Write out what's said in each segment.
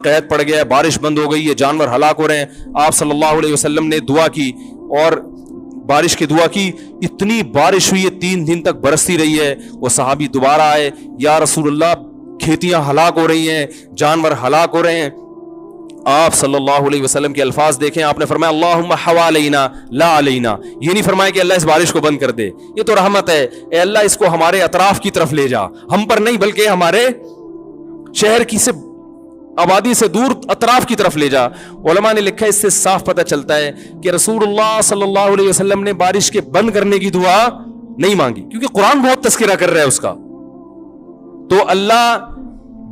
قید پڑ گیا ہے, بارش بند ہو گئی ہے, جانور ہلاک ہو رہے ہیں. آپ صلی اللہ علیہ وسلم نے دعا کی اور بارش کی دعا کی, اتنی بارش ہوئی ہے 3 دن تک برستی رہی ہے. وہ صحابی دوبارہ آئے, یا رسول اللہ کھیتیاں ہلاک ہو رہی ہیں, جانور ہلاک ہو رہے ہیں. آپ صلی اللہ علیہ وسلم کے الفاظ دیکھیں, آپ نے فرمایا اللہم حوالینا لا علینا. یہ نہیں فرمایا کہ اللہ اس بارش کو بند کر دے, یہ تو رحمت ہے, اے اللہ اس کو ہمارے اطراف کی طرف لے جا, ہم پر نہیں بلکہ ہمارے شہر کی سے آبادی سے دور اطراف کی طرف لے جا. علماء نے لکھا اس سے صاف پتہ چلتا ہے کہ رسول اللہ صلی اللہ علیہ وسلم نے بارش کے بند کرنے کی دعا نہیں مانگی, کیونکہ قرآن بہت تذکرہ کر رہا ہے اس کا. تو اللہ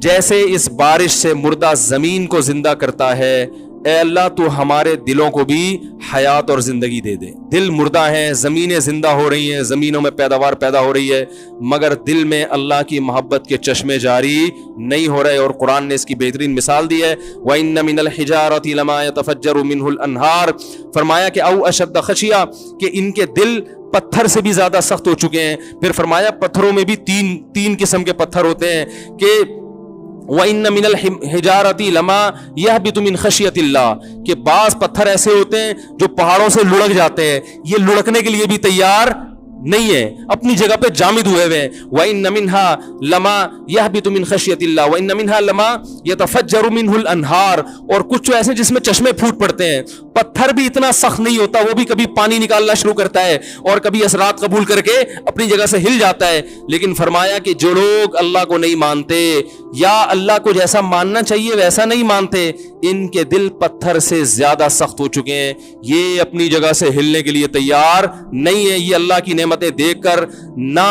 جیسے اس بارش سے مردہ زمین کو زندہ کرتا ہے, اے اللہ تو ہمارے دلوں کو بھی حیات اور زندگی دے دے. دل مردہ ہیں, زمینیں زندہ ہو رہی ہیں, زمینوں میں پیداوار پیدا ہو رہی ہے, مگر دل میں اللہ کی محبت کے چشمے جاری نہیں ہو رہے. اور قرآن نے اس کی بہترین مثال دی ہے, وَإِنَّ مِنَ الْحِجَارَةِ لَمَا يَتَفَجَّرُ مِنْهُ الْأَنْهَارُ. فرمایا کہ او اشد خشیہ, کہ ان کے دل پتھر سے بھی زیادہ سخت ہو چکے ہیں. پھر فرمایا پتھروں میں بھی تین قسم کے پتھر ہوتے ہیں کہ وَإِنَّ مِنَ الْحِجَارَةِ لَمَا يَهْبِطُ مِنْ خَشْيَةِ اللَّهِ, کہ بعض پتھر ایسے ہوتے ہیں جو پہاڑوں سے لڑک جاتے ہیں, یہ لڑکنے کے لیے بھی تیار نہیں ہے, اپنی جگہ پہ جامد ہوئے ہوئے. وَإِنَّ مِنْهَا لَمَا يَهْبِطُ مِنْ خَشْيَةِ اللَّهِ وَإِنَّ مِنْهَا لَمَا يَتَفَجَّرُ مِنْهُ الْأَنْهَارُ. اور کچھ ایسے جس میں چشمے پھوٹ پڑتے ہیں. پتھر بھی اتنا سخت نہیں ہوتا, وہ بھی کبھی پانی نکالنا شروع کرتا ہے اور کبھی اثرات قبول کر کے اپنی جگہ سے ہل جاتا ہے. لیکن فرمایا کہ جو لوگ اللہ کو نہیں مانتے یا اللہ کو جیسا ماننا چاہیے ویسا نہیں مانتے, ان کے دل پتھر سے زیادہ سخت ہو چکے ہیں, یہ اپنی جگہ سے ہلنے کے لیے تیار نہیں ہے. یہ اللہ کی نعمتیں دیکھ کر نہ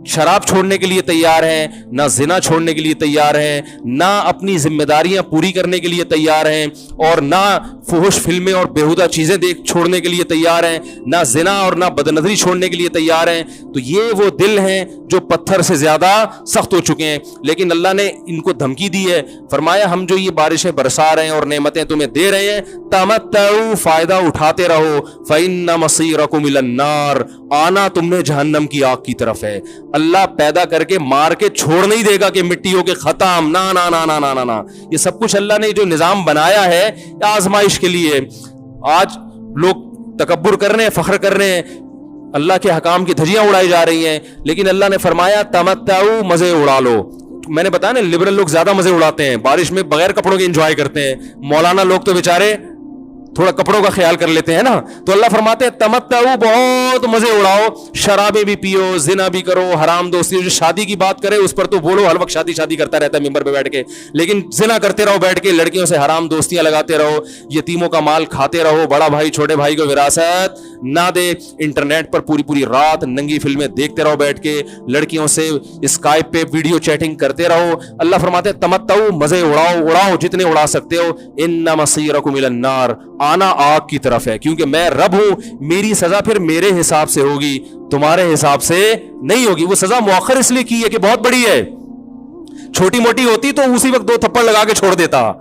شراب چھوڑنے کے لیے تیار ہیں, نہ زنا چھوڑنے کے لیے تیار ہیں, نہ اپنی ذمہ داریاں پوری کرنے کے لیے تیار ہیں, اور نہ فحش فلمیں اور بیہودہ چیزیں چھوڑنے کے لیے تیار ہیں, نہ زنا اور نہ بدنظری چھوڑنے کے لیے تیار ہیں. تو یہ وہ دل ہیں جو پتھر سے زیادہ سخت ہو چکے ہیں. لیکن اللہ نے ان کو دھمکی دی ہے, فرمایا ہم جو یہ بارشیں برسا رہے ہیں اور نعمتیں تمہیں دے رہے ہیں, تمتعوا, فائدہ اٹھاتے رہو, فإن مصیرکم الی النار, آنا تم نے جہنم کی آگ کی طرف ہے. اللہ پیدا کر کے مار کے چھوڑ نہیں دے گا کہ مٹی ہو کے ختم, نا نا نا نا نا نا. یہ سب کچھ اللہ نے جو نظام بنایا ہے آزمائش کے لیے. آج لوگ تکبر کر رہے ہیں, فخر کر رہے ہیں, اللہ کے حکام کی دھجیاں اڑائی جا رہی ہیں, لیکن اللہ نے فرمایا تمتعوا, مزے اڑا لو. میں نے بتایا نا لبرل لوگ زیادہ مزے اڑاتے ہیں, بارش میں بغیر کپڑوں کے انجوائے کرتے ہیں. مولانا لوگ تو بیچارے تھوڑا کپڑوں کا خیال کر لیتے ہیں نا. تو اللہ فرماتے ہیں تمتعوا, بہت مزے اڑاؤ, شرابیں بھی پیو, زنا بھی کرو, حرام دوستی. جو شادی کی بات کرے اس پر تو بولو, ہر وقت شادی شادی کرتا رہتا ہے ممبر پہ بیٹھ کے, لیکن زنا کرتے رہو بیٹھ کے, لڑکیوں سے حرام دوستیاں لگاتے رہو, یتیموں کا مال کھاتے رہو, بڑا بھائی چھوٹے بھائی کو وراثت نہ دے, انٹرنیٹ پر پوری رات ننگی فلمیں دیکھتے رہو بیٹھ کے, لڑکیوں سے اسکائپ پہ ویڈیو چیٹنگ کرتے رہو. اللہ فرماتے ہیں تمتعوا, مزے اڑاؤ جتنے اڑا سکتے ہو. ان مصیرکم الی النار, آنا آگ کی طرف ہے, کیونکہ میں رب ہوں, میری سزا پھر میرے حساب سے ہوگی, تمہارے حساب سے نہیں ہوگی. وہ سزا مؤخر اس لیے کی ہے کہ بہت بڑی ہے, چھوٹی موٹی ہوتی تو اسی وقت 2 تھپڑ لگا کے چھوڑ دیتا.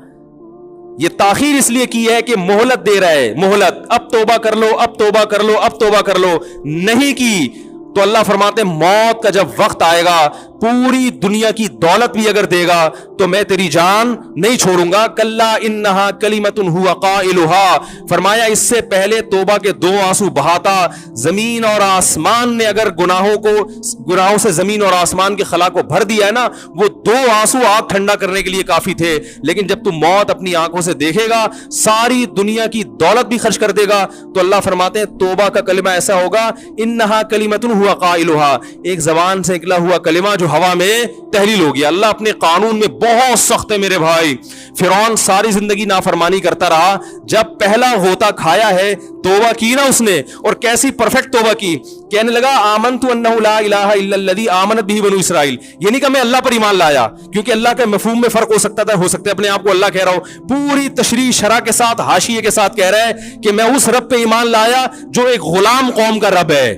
یہ تاخیر اس لیے کی ہے کہ مہلت دے رہا ہے, مہلت, اب توبہ کر لو, اب توبہ کر لو, اب توبہ کر لو. نہیں کی تو اللہ فرماتے ہیں موت کا جب وقت آئے گا, پوری دنیا کی دولت بھی اگر دے گا تو میں تیری جان نہیں چھوڑوں گا. کلا انہا کلمۃ ہوا قائلھا, فرمایا اس سے پہلے توبہ کے 2 آنسو بہاتا. زمین اور آسمان نے اگر گناہوں سے زمین اور آسمان کے خلا کو بھر دیا ہے نا, وہ 2 آنسو آگ ٹھنڈا کرنے کے لیے کافی تھے. لیکن جب تم موت اپنی آنکھوں سے دیکھے گا, ساری دنیا کی دولت بھی خرچ کر دے گا, تو اللہ فرماتے ہیں توبہ کا کلمہ ایسا ہوگا, انہا کلمۃ ہوا قائلھا, ایک زبان سے نکلا ہوا کلمہ جو ہوا میں تحلیل ہو گیا. اللہ اپنے قانون میں بہت سخت ہے میرے بھائی. فرعون ساری زندگی نافرمانی کرتا رہا, جب پہلا غوطہ کھایا ہے توبہ کی نا اس نے, اور کیسی پرفیکٹ توبہ کی, کہنے لگا آمنت انہ لا الہ الا الذی آمنت بہ بنو اسرائیل. یہ نہیں کہ میں اللہ پر ایمان لایا, کیونکہ اللہ کے مفہوم میں فرق ہو سکتا تھا, ہو سکتا ہے اپنے آپ کو اللہ کہہ رہا ہو, پوری تشریح شرح کے ساتھ حاشیے کے ساتھ کہہ رہا ہے کہ میں اس رب پہ ایمان لایا جو ایک غلام قوم کا رب ہے.